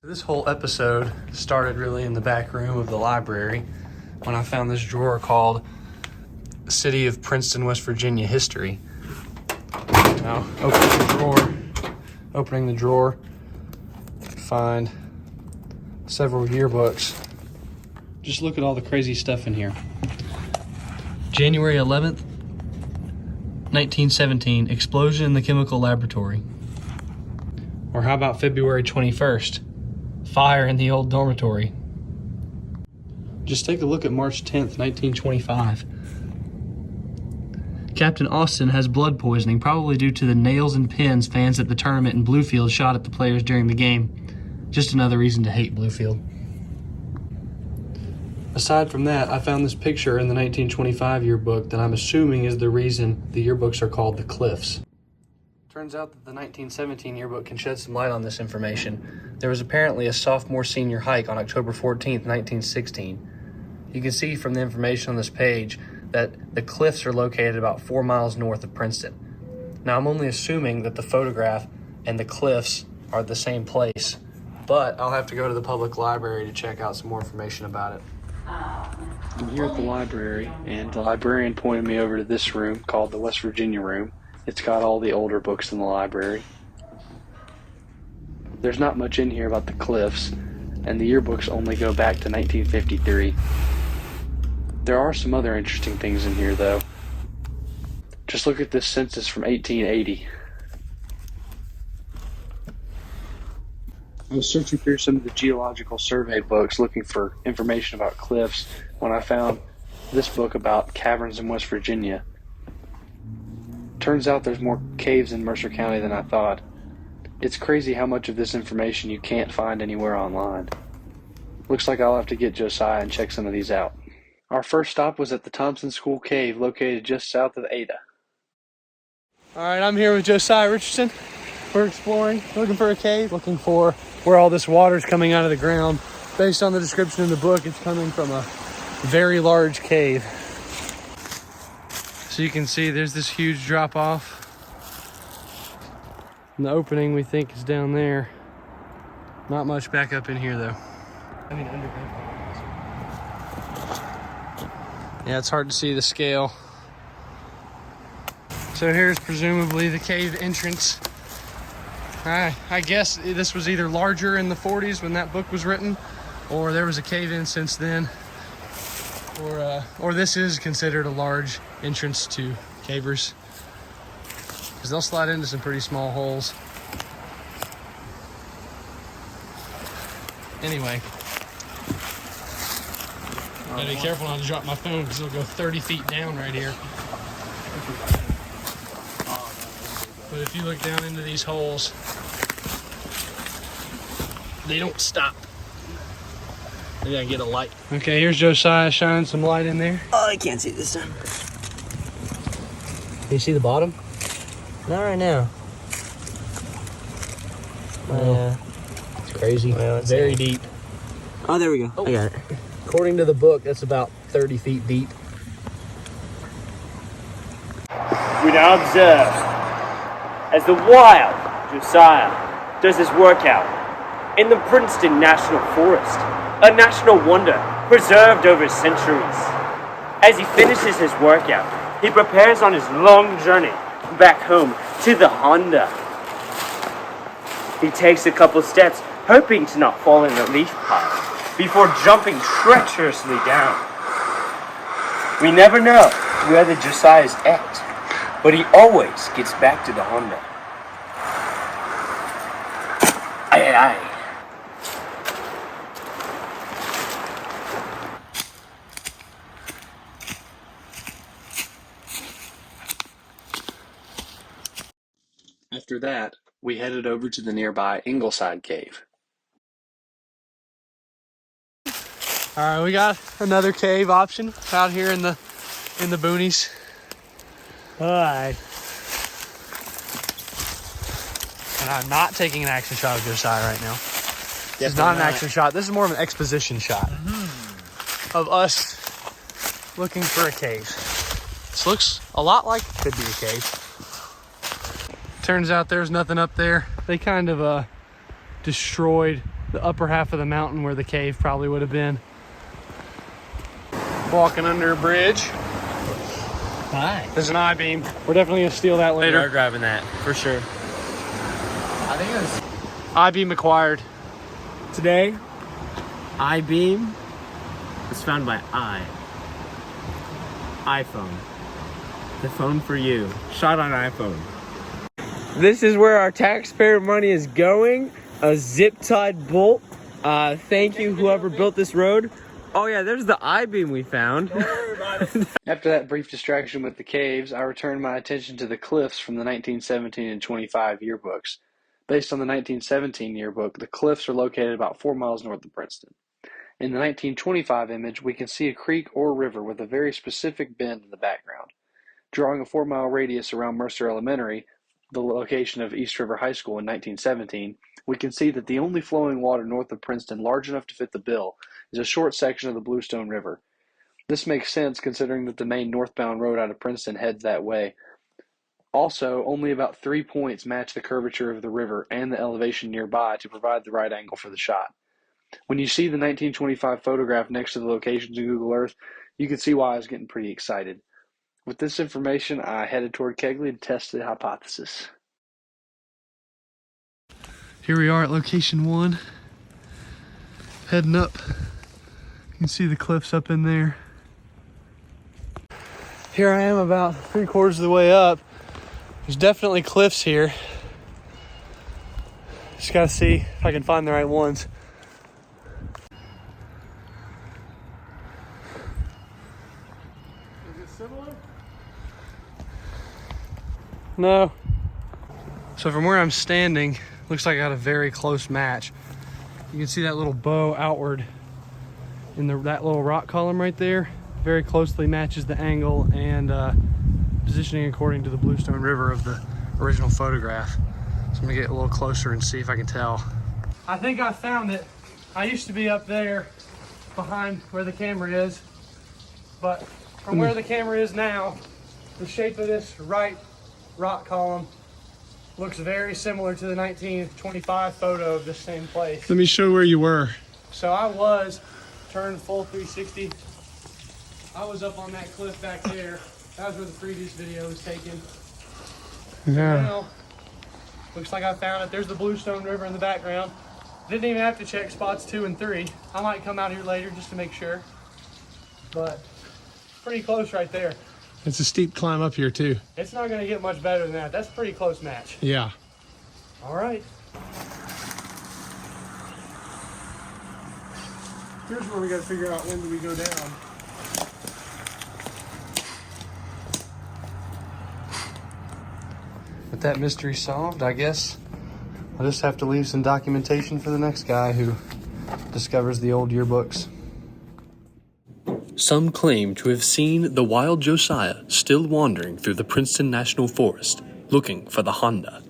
This whole episode started really in the back room of the library when I found this drawer called City of Princeton, West Virginia History. Now, opening the drawer, find several yearbooks. Just look at all the crazy stuff in here. January 11th, 1917, explosion in the chemical laboratory. Or how about February 21st? Fire in the old dormitory. Just take a look at March 10th, 1925. Captain Austin has blood poisoning, probably due to the nails and pins fans at the tournament in Bluefield shot at the players during the game. Just another reason to hate Bluefield. Aside from that, I found this picture in the 1925 yearbook that I'm assuming is the reason the yearbooks are called the Cliffs. Turns out that the 1917 yearbook can shed some light on this information. There was apparently a sophomore-senior hike on October 14th, 1916. You can see from the information on this page that the cliffs are located about 4 miles north of Princeton. Now, I'm only assuming that the photograph and the cliffs are the same place, but I'll have to go to the public library to check out some more information about it. I'm here at the library, and the librarian pointed me over to this room called the West Virginia room. It's got all the older books in the library. There's not much in here about the cliffs, and the yearbooks only go back to 1953. There are some other interesting things in here, though. Just look at this census from 1880. I was searching through some of the geological survey books looking for information about cliffs when I found this book about caverns in West Virginia. Turns out there's more caves in Mercer County than I thought. It's crazy how much of this information you can't find anywhere online. Looks like I'll have to get Josiah and check some of these out. Our first stop was at the Thompson School Cave, located just south of Ada. Alright, I'm here with Josiah Richardson. We're exploring, looking for a cave, looking for where all this water's coming out of the ground. Based on the description in the book, it's coming from a very large cave. So you can see there's this huge drop off. And the opening we think is down there. Not much back up in here though. Underground. Yeah, it's hard to see the scale. So here's presumably the cave entrance. I guess this was either larger in the 40s when that book was written, or there was a cave in since then. Or this is considered a large entrance to cavers, because they'll slide into some pretty small holes. Anyway, gotta be careful not to drop my phone because it'll go 30 feet down right here. But if you look down into these holes, they don't stop. Maybe I can get a light. Okay, here's Josiah shining some light in there. Oh, I can't see this time. Can you see the bottom? Not right now. Yeah. It's crazy. Well, it's very deep. Oh, there we go. Oh. I got it. According to the book, that's about 30 feet deep. We now observe as the wild Josiah does his workout in the Princeton National Forest, a national wonder preserved over centuries. As he finishes his workout, he prepares on his long journey back home to the Honda. He takes a couple steps, hoping to not fall in the leaf pile, before jumping treacherously down. We never know where the Josiah's at, but he always gets back to the Honda. Aye, aye, aye. After that, we headed over to the nearby Ingleside Cave. Alright, we got another cave option out here in the boonies. Alright. And I'm not taking an action shot of Josiah right now. This is not an action shot. This is more of an exposition shot of us looking for a cave. This looks a lot like it could be a cave. Turns out there's nothing up there. They kind of destroyed the upper half of the mountain where the cave probably would have been. Walking under a bridge. Hi. There's an I-beam. We're definitely gonna steal that We are later. grabbing that, for sure. I think it was I-beam acquired. Today, I-beam was found by iPhone. The phone for you. Shot on iPhone. This is where our taxpayer money is going. A zip-tied bolt. Thank you, whoever built this road. Oh yeah, there's the I-beam we found. After that brief distraction with the caves, I returned my attention to the cliffs from the 1917 and 25 yearbooks. Based on the 1917 yearbook, the cliffs are located about 4 miles north of Princeton. In the 1925 image, we can see a creek or river with a very specific bend in the background. Drawing a 4-mile radius around Mercer Elementary, the location of East River High School in 1917, we can see that the only flowing water north of Princeton large enough to fit the bill is a short section of the Bluestone River. This makes sense considering that the main northbound road out of Princeton heads that way. Also, only about 3 points match the curvature of the river and the elevation nearby to provide the right angle for the shot. When you see the 1925 photograph next to the locations in Google Earth, you can see why I was getting pretty excited. With this information, I headed toward Kegley to test the hypothesis. Here we are at location 1. Heading up. You can see the cliffs up in there. Here I am about 3/4 of the way up. There's definitely cliffs here. Just gotta see if I can find the right ones. Is it similar? No. So from where I'm standing, looks like I got a very close match. You can see that little bow outward in that little rock column right there. Very closely matches the angle and positioning according to the Bluestone River of the original photograph. So I'm gonna get a little closer and see if I can tell. I think I found it. I used to be up there behind where the camera is, but from where the camera is now, the shape of this right rock column looks very similar to the 1925 photo of this same place. Let me show where you were. So I was turned full 360. I was up on that cliff back there. That was where the previous video was taken. Yeah. Now, looks like I found it. There's the Bluestone River in the background. Didn't even have to check spots 2 and 3. I might come out here later just to make sure. But pretty close right there. It's a steep climb up here too. It's not gonna get much better than that. That's a pretty close match. Yeah. All right. Here's where we gotta figure out when do we go down. With that mystery solved, I guess I'll just have to leave some documentation for the next guy who discovers the old yearbooks. Some claim to have seen the wild Josiah still wandering through the Princeton National Forest, looking for the Honda.